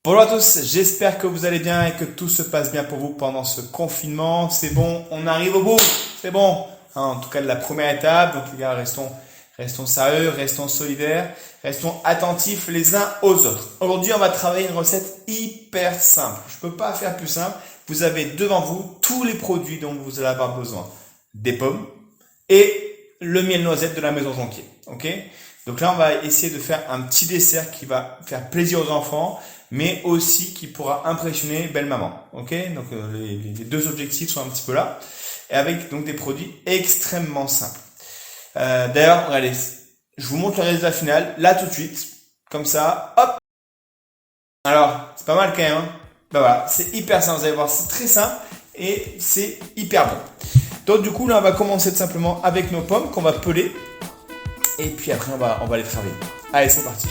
Bonjour à tous, j'espère que vous allez bien et que tout se passe bien pour vous pendant ce confinement. C'est bon, on arrive au bout, c'est bon. En tout cas de la première étape, donc les gars, restons sérieux, restons solidaires, restons attentifs les uns aux autres. Aujourd'hui, on va travailler une recette hyper simple. Je peux pas faire plus simple. Vous avez devant vous tous les produits dont vous allez avoir besoin. Des pommes et le miel noisette de la maison Jonquier. Ok? Donc là, on va essayer de faire un petit dessert qui va faire plaisir aux enfants, mais aussi qui pourra impressionner belle maman. Ok? Donc les deux objectifs sont un petit peu là, et avec donc des produits extrêmement simples. D'ailleurs, regardez, je vous montre le résultat final là tout de suite, comme ça. Hop. Alors, c'est pas mal quand même. Hein, ben voilà, c'est hyper simple. Vous allez voir, c'est très simple et c'est hyper bon. Donc du coup, là, on va commencer tout simplement avec nos pommes qu'on va peler. Et puis après, on va les travailler. Allez, c'est parti.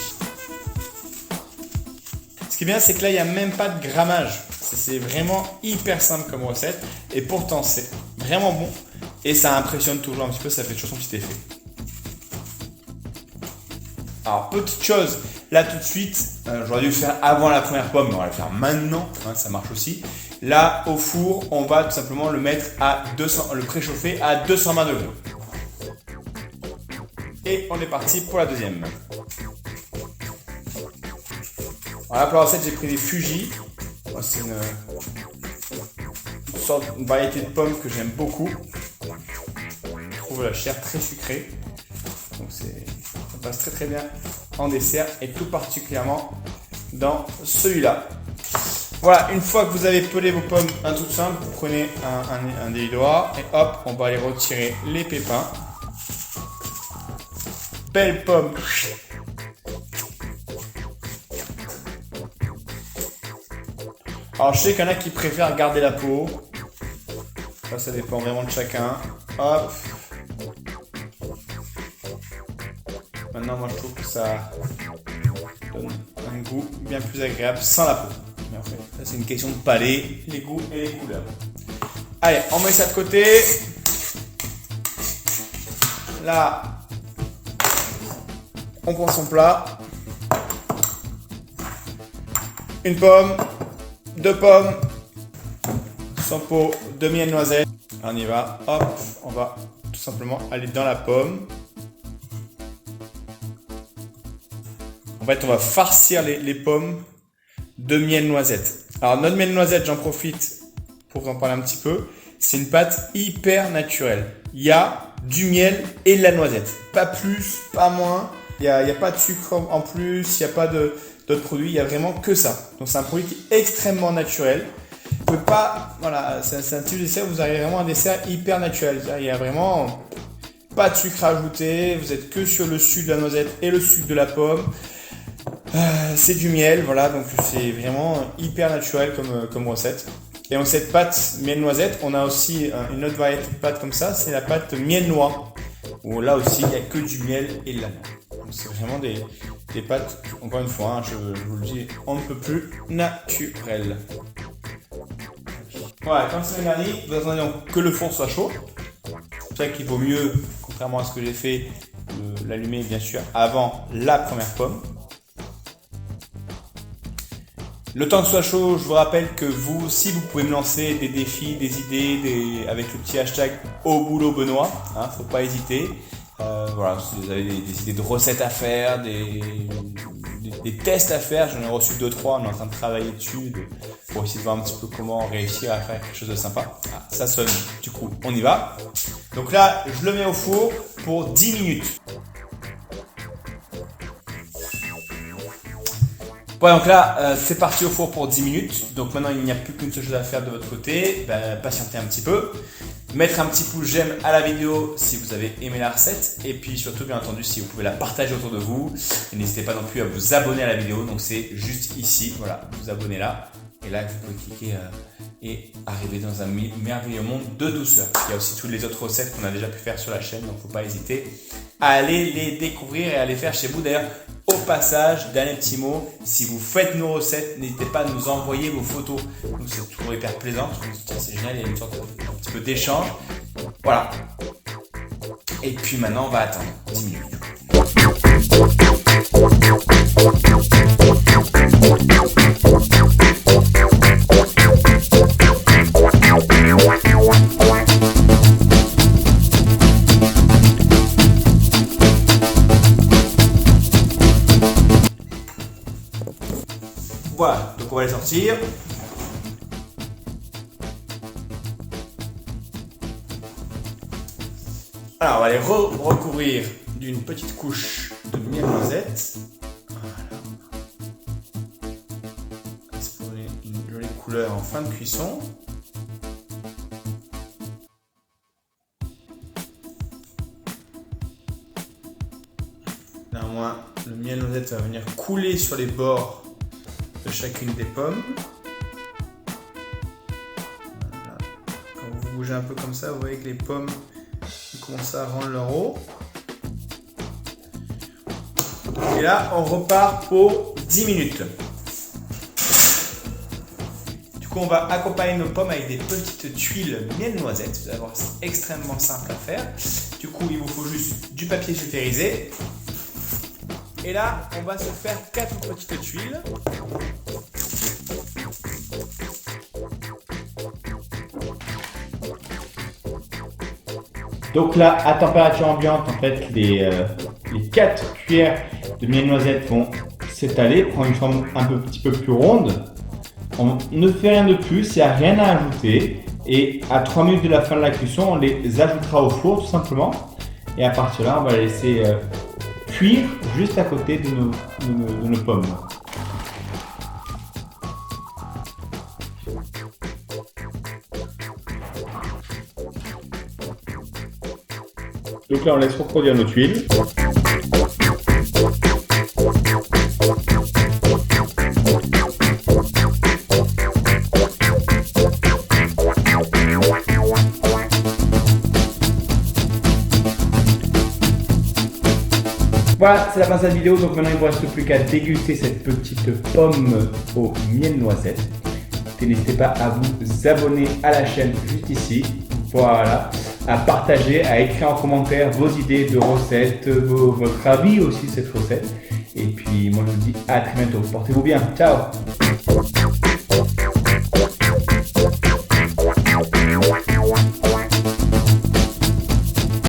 Ce qui est bien, c'est que là, il n'y a même pas de grammage. C'est vraiment hyper simple comme recette. Et pourtant, c'est vraiment bon. Et ça impressionne toujours un petit peu. Ça fait toujours son petit effet. Alors, petite chose. Là, tout de suite, j'aurais dû le faire avant la première pomme. Mais on va le faire maintenant. Hein, ça marche aussi. Là, au four, on va tout simplement le mettre à 200, le préchauffer à 220 degrés. Et on est parti pour la deuxième. Voilà, pour la recette, j'ai pris des Fuji. C'est une variété de pommes que j'aime beaucoup. Je trouve la chair très sucrée. Donc ça passe très très bien en dessert et tout particulièrement dans celui-là. Voilà, une fois que vous avez pelé vos pommes, un tout simple, vous prenez un délidoir et hop, on va aller retirer les pépins. Belle pomme. Alors je sais qu'il y en a qui préfèrent garder la peau. Ça dépend vraiment de chacun. Hop. Maintenant moi je trouve que ça donne un goût bien plus agréable sans la peau. Mais en fait, ça c'est une question de palais, les goûts et les couleurs. Allez, on met ça de côté. Là, on prend son plat. Une pomme, deux pommes, son pot de miel noisette. On y va. Hop, on va tout simplement aller dans la pomme. En fait, on va farcir les pommes de miel noisette. Alors, notre miel noisette, j'en profite pour vous en parler un petit peu. C'est une pâte hyper naturelle. Il y a du miel et de la noisette. Pas plus, pas moins. Il n'y a pas de sucre en plus, il n'y a pas d'autres produits, il n'y a vraiment que ça. Donc c'est un produit qui est extrêmement naturel. Vous pouvez pas, voilà, c'est un type de dessert, vous avez vraiment un dessert hyper naturel. Il n'y a vraiment pas de sucre ajouté, vous êtes que sur le sucre de la noisette et le sucre de la pomme. C'est du miel, voilà, donc c'est vraiment hyper naturel comme recette. Et dans cette pâte miel noisette, on a aussi une autre variété de pâte comme ça, c'est la pâte miel noix. Où là aussi, il n'y a que du miel et de la noix. C'est vraiment des pâtes, encore une fois, hein, je vous le dis, on ne peut plus naturelles. Voilà, quand c'est garni, vous attendez donc que le four soit chaud. C'est ça qu'il vaut mieux, contrairement à ce que j'ai fait, l'allumer bien sûr avant la première pomme. Le temps que ce soit chaud, je vous rappelle que vous aussi, vous pouvez me lancer des défis, des idées, avec le petit hashtag au boulot Benoît. Hein, faut pas hésiter. Voilà, si vous avez des idées de recettes à faire, des tests à faire, j'en ai reçu 2-3, on est en train de travailler dessus pour essayer de voir un petit peu comment réussir à faire quelque chose de sympa. Ah, ça sonne, du coup, on y va. Donc là, je le mets au four pour 10 minutes. Voilà, donc là, c'est parti au four pour 10 minutes. Donc maintenant, il n'y a plus qu'une seule chose à faire de votre côté. Patientez un petit peu. Mettre un petit pouce j'aime à la vidéo si vous avez aimé la recette. Et puis surtout, bien entendu, si vous pouvez la partager autour de vous. Et n'hésitez pas non plus à vous abonner à la vidéo. Donc c'est juste ici, voilà, vous abonnez là. Et là, vous pouvez cliquer et arriver dans un merveilleux monde de douceur. Il y a aussi toutes les autres recettes qu'on a déjà pu faire sur la chaîne. Donc faut pas hésiter à aller les découvrir et à les faire chez vous. D'ailleurs, au passage, dernier petit mot, si vous faites nos recettes, n'hésitez pas à nous envoyer vos photos. Donc c'est toujours hyper plaisant. C'est génial, il y a une sorte un petit peu d'échange. Voilà. Et puis maintenant, on va attendre 10 minutes. Voilà, donc on va les sortir. Alors, on va les recouvrir d'une petite couche de miel noisette. Voilà. C'est pour donner une jolie couleur en fin de cuisson. Là, au moins, le miel noisette va venir couler sur les bords de chacune des pommes. Voilà. Quand vous bougez un peu comme ça, vous voyez que les pommes commencent à rendre leur eau. Et là, on repart pour 10 minutes. Du coup, on va accompagner nos pommes avec des petites tuiles miel noisette. Vous allez voir, c'est extrêmement simple à faire. Du coup, il vous faut juste du papier sulfurisé. Et là, on va se faire 4 petites tuiles. Donc là, à température ambiante, en fait, les 4 cuillères de miel noisette vont s'étaler, prendre une forme un petit peu plus ronde. On ne fait rien de plus, il n'y a rien à ajouter. Et à 3 minutes de la fin de la cuisson, on les ajoutera au four tout simplement. Et à partir de là, on va les laisser cuire juste à côté de nos pommes. Donc là, on laisse refroidir nos tuiles. Voilà, c'est la fin de cette vidéo. Donc maintenant, il ne vous reste plus qu'à déguster cette petite pomme au miel noisette. N'hésitez pas à vous abonner à la chaîne juste ici. Voilà, à partager, à écrire en commentaire vos idées de recettes, votre avis aussi de cette recette. Et puis moi je vous dis à très bientôt. Portez-vous bien. Ciao.